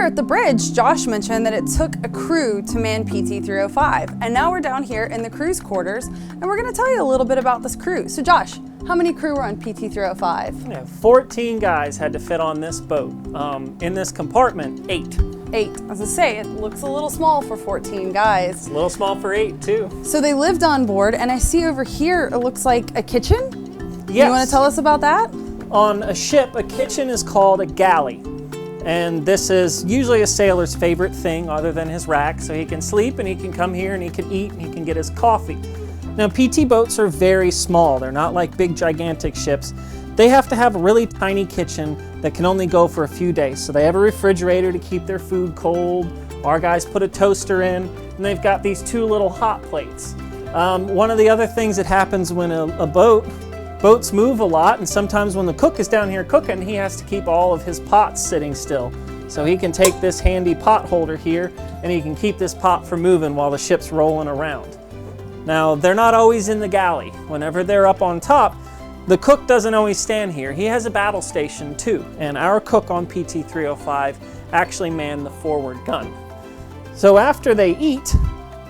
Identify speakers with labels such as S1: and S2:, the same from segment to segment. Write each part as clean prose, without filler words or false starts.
S1: Earlier at the bridge, Josh mentioned that it took a crew to man PT-305, and now we're down here in the crew's quarters, and we're going to tell you a little bit about this crew. So Josh, how many crew were on PT-305?
S2: Yeah, 14 guys had to fit on this boat. In this compartment, 8.
S1: 8. As I say, it looks a little small for 14 guys.
S2: It's a little small for 8 too.
S1: So they lived on board, and I see over here it looks like a kitchen.
S2: Yes.
S1: You want to tell us about that?
S2: On a ship, a kitchen is called a galley. And this is usually a sailor's favorite thing other than his rack, so he can sleep and he can come here and he can eat and he can get his coffee. Now, PT boats are very small. They're not like big gigantic ships. They have to have a really tiny kitchen that can only go for a few days. So they have a refrigerator to keep their food cold. Our guys put a toaster in, and they've got these 2 little hot plates. One of the other things that happens when boats move a lot, and sometimes when the cook is down here cooking, he has to keep all of his pots sitting still. So he can take this handy pot holder here, and he can keep this pot from moving while the ship's rolling around. Now, they're not always in the galley. Whenever they're up on top, the cook doesn't always stand here. He has a battle station too, and our cook on PT-305 actually manned the forward gun. So after they eat,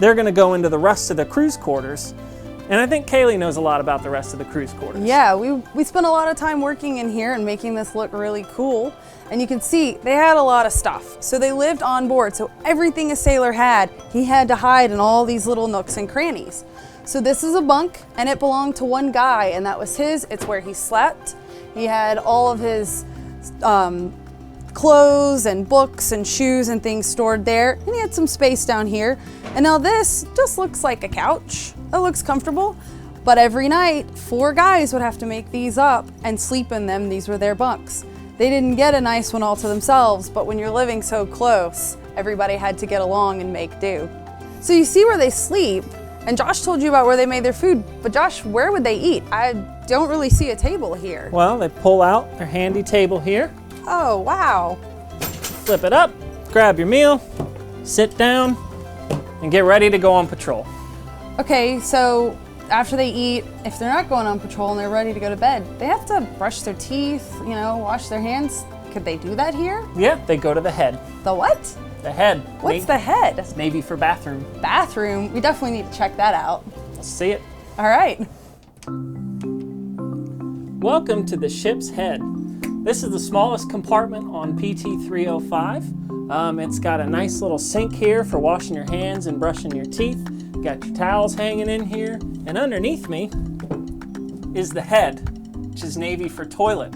S2: they're gonna go into the rest of the crew's quarters. And I think Kaylee knows a lot about the rest of the crew's quarters.
S1: Yeah, we spent a lot of time working in here and making this look really cool. And you can see they had a lot of stuff. So they lived on board. So everything a sailor had, he had to hide in all these little nooks and crannies. So this is a bunk, and it belonged to one guy, and that was his. It's where he slept. He had all of his clothes and books and shoes and things stored there. And he had some space down here. And now this just looks like a couch. It looks comfortable, but every night 4 guys would have to make these up and sleep in them. These were their bunks. They didn't get a nice one all to themselves, but when you're living so close, everybody had to get along and make do. So you see where they sleep, and Josh told you about where they made their food, but Josh, where would they eat? I don't really see a table here.
S2: Well, they pull out their handy table here.
S1: Oh, wow.
S2: Flip it up, grab your meal, sit down, and get ready to go on patrol.
S1: Okay, so after they eat, if they're not going on patrol and they're ready to go to bed, they have to brush their teeth, wash their hands. Could they do that here?
S2: Yeah, they go to the head.
S1: The what?
S2: The head.
S1: What's the head?
S2: It's Navy for bathroom.
S1: Bathroom? We definitely need to check that out.
S2: Let's see it.
S1: All right.
S2: Welcome to the ship's head. This is the smallest compartment on PT-305. It's got a nice little sink here for washing your hands and brushing your teeth. Got your towels hanging in here, and underneath me is the head, which is Navy for toilet.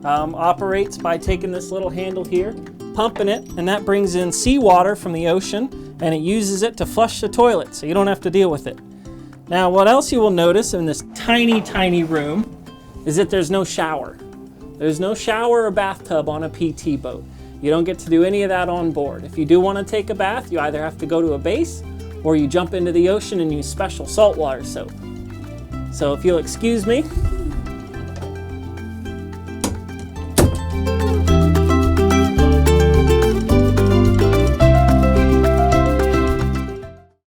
S2: Operates by taking this little handle here, pumping it, and that brings in seawater from the ocean, and it uses it to flush the toilet, so you don't have to deal with it. Now, what else you will notice in this tiny, tiny room is that there's no shower. There's no shower or bathtub on a PT boat. You don't get to do any of that on board. If you do want to take a bath, you either have to go to a base or you jump into the ocean and use special saltwater soap. So if you'll excuse me,